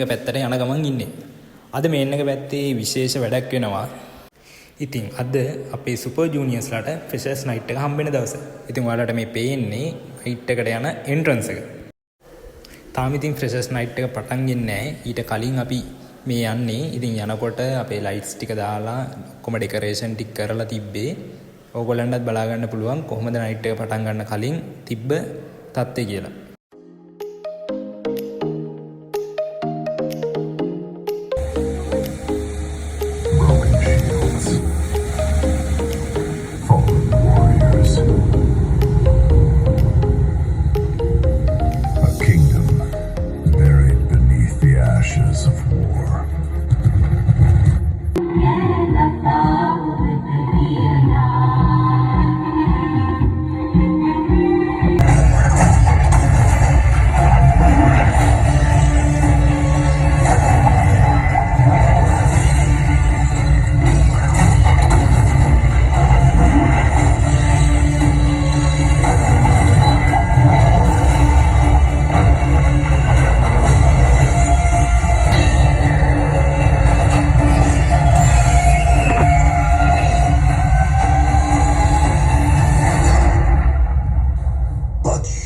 එක පැත්තට යන ගමන් ඉන්නේ. අද මේන් එක පැත්තේ විශේෂ වැඩක් වෙනවා. ඉතින් අද අපේ සුපර් ජූනියර්ස්ලාට ෆ්‍රෙෂර්ස් නයිට් එක හම්බ වෙන දවස. ඉතින් ඔයාලට මේ පේන්නේ නයිට් එකට යන එන්ට්‍රන්ස් එක. තාම ඉතින් ෆ්‍රෙෂර්ස් නයිට් එක පටන් ගින්නේ නැහැ. ඊට කලින් අපි මේ යන්නේ. ඉතින් යනකොට අපේ ලයිට්ස් ටික දාලා ඔක්කොම ඩෙකරේෂන් ටික කරලා තිබ්බේ. ඕගොල්ලන්ටත් බලා ගන්න පුළුවන් කොහොමද නයිට් එක පටන් ගන්න කලින් තිබ්බ තත්ත්වය කියලා.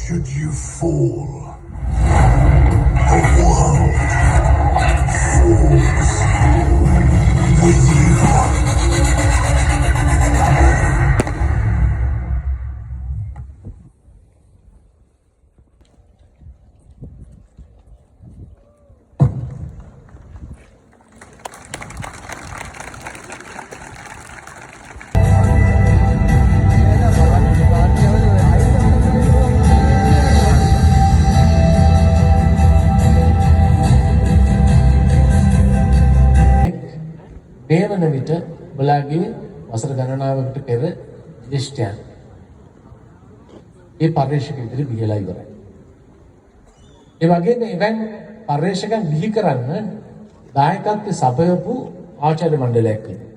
Should you fall, the world falls with you. මේ වන විට ඔයාලගේ වසර ගණනාවකට පෙර දිෂ්ඨයන් ඒ පරිශ්‍රක විතර බිහිලා ඉවරයි. ඒ වගේම එවන් පරිශ්‍රකයන් බිහි කරන්න දායකත්වයේ සපයපු ආචාර්ය මණ්ඩලයක් ඉන්නවා.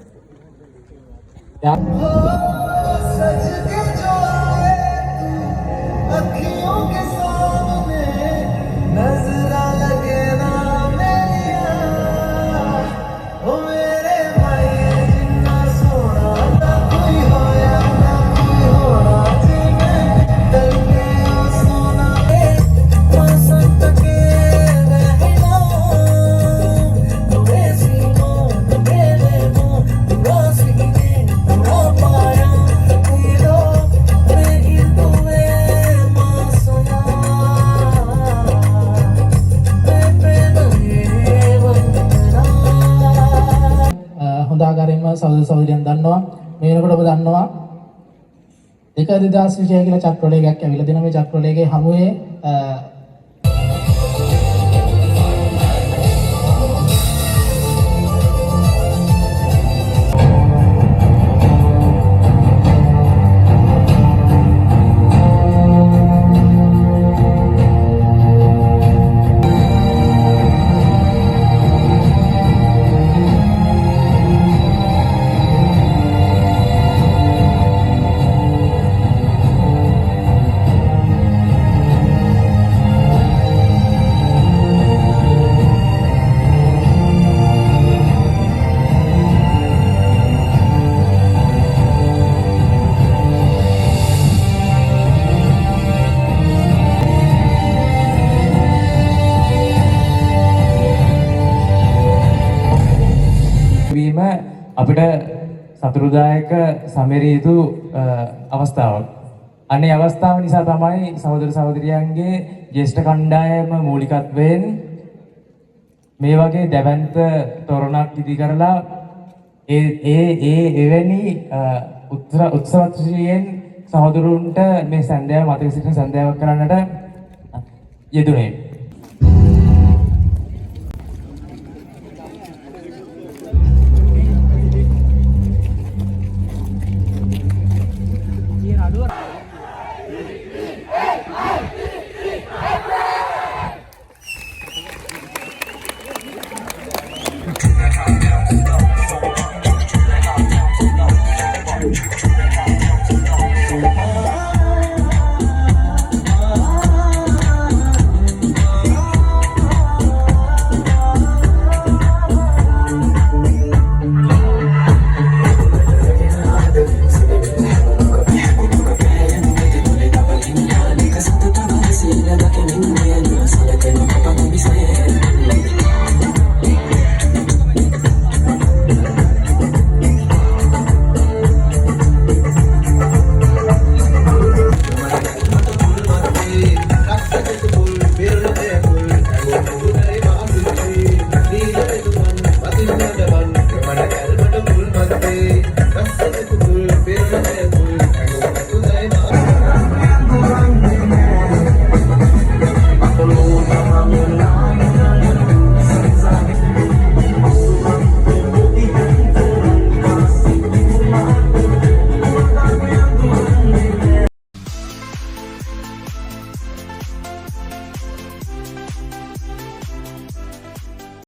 සහෝදර සහෝදරියන් දන්නවා මේ වෙනකොට ඔබ දන්නවා 2026 කියලා චක්‍රවලයකයක් ඇවිල්ලා දෙනවා. මේ චක්‍රවලයකේ හමුවේ අපිට සතුරුදායක සමරිය යුතු අවස්ථාවක්. අනේ අවස්ථාව නිසා තමයි සහෝදර සහෝදරියන්ගේ ජ්‍යෙෂ්ඨ කණ්ඩායම මූලිකත්වයෙන් මේ වගේ දැවැන්ත තොරණක් ඉදි කරලා එවැනි උත්සවත්වයෙන් සහෝදරුන්ට මේ සන්ධ්‍යාව මතක සිටින සන්ධ්‍යාවක් කරන්නට යෙදුනේ.